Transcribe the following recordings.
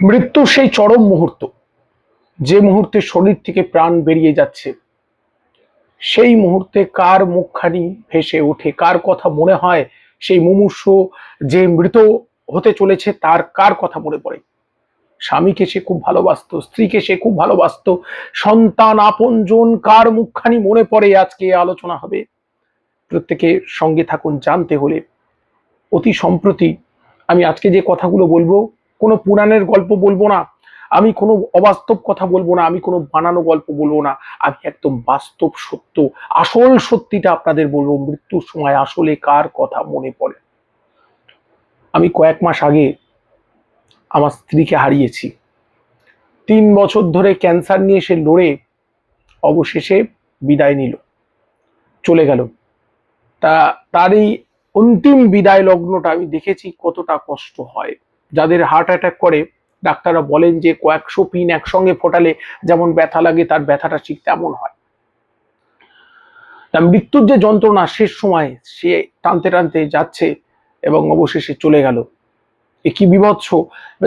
মৃত্যু সেই চরম মুহূর্ত, যে মুহূর্তে শরীর থেকে প্রাণ বেরিয়ে যাচ্ছে, সেই মুহূর্তে কার মুখখানি ভেসে ওঠে, কার কথা মনে হয়, সেই মুমূর্ষ যে মৃত হতে চলেছে তার কার কথা মনে পড়ে। স্বামীকে সে খুব ভালোবাসতো, স্ত্রীকে সে খুব ভালোবাসতো, সন্তান আপনজন কার মুখখানি মনে পড়ে, আজকে আলোচনা হবে। প্রত্যেকে সঙ্গে থাকুন জানতে হলে। অতি সম্প্রতি আমি আজকে যে কথাগুলো বলবো, কোনো পুরাণের গল্প বলবো না, আমি কোনো অবাস্তব কথা বলবো না, আমি কোনো বানানো গল্প বলবো না, আমি একদম বাস্তব সত্য, আসল সত্যিটা আপনাদের বলবো। মৃত্যুর সময় আসলে কার কথা মনে পড়ে। আমি কয়েক মাস আগে আমার স্ত্রীকে হারিয়েছি। 3 বছর ধরে ক্যান্সার নিয়ে সে লড়ে অবশেষে বিদায় নিল, চলে গেল। তার এই অন্তিম বিদায় লগ্নটা আমি দেখেছি কতটা কষ্ট হয়। যাদের হার্ট অ্যাটাক করে, ডাক্তাররা বলেন যে কয়েকশো পিন একসঙ্গে ফোটালে যেমন ব্যথা লাগে, তার ব্যথাটা ঠিক তেমন হয়। তা মৃত্যুর যে যন্ত্রণা, শেষ সময় সে টানতে টানতে যাচ্ছে এবং অবশেষে চলে গেল। এ কি বিভৎস!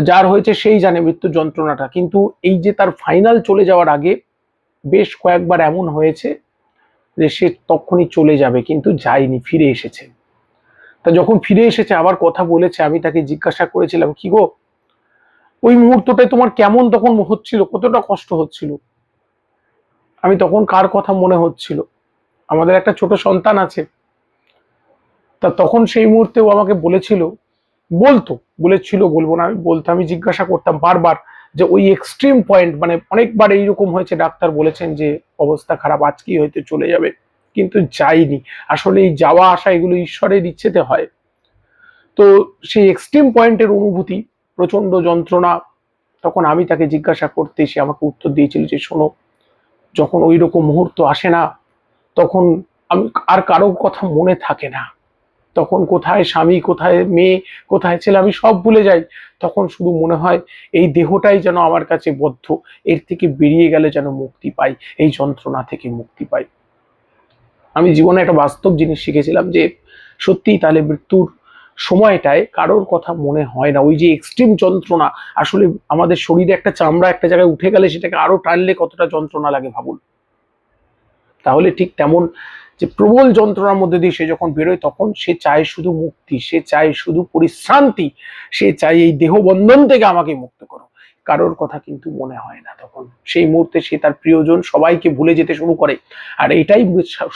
যার হয়েছে সেই জানে মৃত্যুর যন্ত্রণাটা। কিন্তু এই যে তার ফাইনাল চলে যাওয়ার আগে বেশ কয়েকবার এমন হয়েছে যে সে তখনই চলে যাবে, কিন্তু যায়নি, ফিরে এসেছে। তা যখন ফিরে এসেছে আবার কথা বলেছে, আমি তাকে জিজ্ঞাসা করেছিলাম, কি গো, ওই মুহূর্তটায় তোমার কেমন তখন হচ্ছিল, কতটা কষ্ট হচ্ছিল? আমি তখন কার কথা মনে হচ্ছিল, আমাদের একটা ছোট সন্তান আছে। তা তখন সেই মুহূর্তে ও আমাকে বলেছিল, বলেছিল বলবো না, আমি বলতাম, আমি জিজ্ঞাসা করতাম বারবার যে ওই এক্সট্রিম পয়েন্ট, মানে অনেকবার এইরকম হয়েছে, ডাক্তার বলেছেন যে অবস্থা খারাপ, আজকেই হয়তো চলে যাবে, কিন্তু যাইনি। আসলে এই যাওয়া আসা এগুলো ঈশ্বরের ইচ্ছেতে হয়। তো সেই এক্সট্রিম পয়েন্টের অনুভূতি, প্রচন্ড যন্ত্রণা, তখন আমি তাকে জিজ্ঞাসা করতে, সে আমাকে উত্তর দিয়েছিল যে শোনো, যখন ওই রকম মুহূর্ত আসে না, তখন আমি আর কারোর কথা মনে থাকে না। তখন কোথায় স্বামী, কোথায় মেয়ে, কোথায় ছেলে, আমি সব ভুলে যাই। তখন শুধু মনে হয় এই দেহটাই যেন আমার কাছে বদ্ধ, এর থেকে বেরিয়ে গেলে যেন মুক্তি পাই, এই যন্ত্রণা থেকে মুক্তি পাই। আমি জীবনে একটা বাস্তব জিনিস শিখেছিলাম যে সত্যিই তাহলে মৃত্যুর সময়টায় কারোর কথা মনে হয় না। ওই যে এক্সট্রিম যন্ত্রণা, আসলে আমাদের শরীরে একটা চামড়া একটা জায়গায় উঠে গেলে সেটাকে আরো টানলে কতটা যন্ত্রণা লাগে ভাবুন। তাহলে ঠিক তেমন, যে প্রবল যন্ত্রণার মধ্যে দিয়ে সে যখন বেরোয়, তখন সে চায় শুধু মুক্তি, সে চায় শুধু পরিশ্রান্তি, সে চায় এই দেহবন্ধন থেকে আমাকে মুক্ত করো। কারোর কথা কিন্তু মনে হয় না তখন। সেই মুহূর্তে সে তার প্রিয়জন সবাইকে ভুলে যেতে শুরু করে। আর এটাই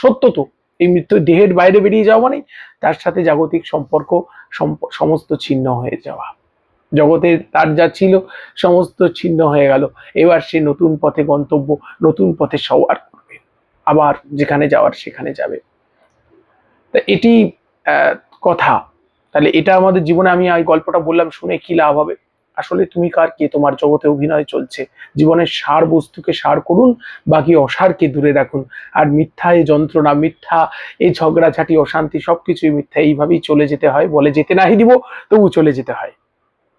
সত্য তো, এই মৃত্যু দেহের বাইরে বেরিয়ে যাওয়া মানে তার সাথে জাগতিক সম্পর্ক সমস্ত ছিন্ন হয়ে যাওয়া। জগতে তার যা ছিল সমস্ত ছিন্ন হয়ে গেল। এবার সে নতুন পথে গন্তব্য, নতুন পথে সওয়ার করবে, আবার যেখানে যাওয়ার সেখানে যাবে। তা এটি কথা। তাহলে এটা আমাদের জীবনে, আমি এই গল্পটা বললাম, শুনে কি লাভ হবে? আসলে তুমি কার, কে তোমার জগতে অভিনয় চলছে। জীবনের সার বস্তুকে সার করুন, বাকি অসারকে দূরে রাখুন। আর মিথ্যা এই যন্ত্রণা, মিথ্যা এই ঝগড়াঝাটি, অশান্তি, সবকিছুই মিথ্যা। এইভাবেই চলে যেতে হয়, বলে যেতে নাহি দিব তবু চলে যেতে হয়।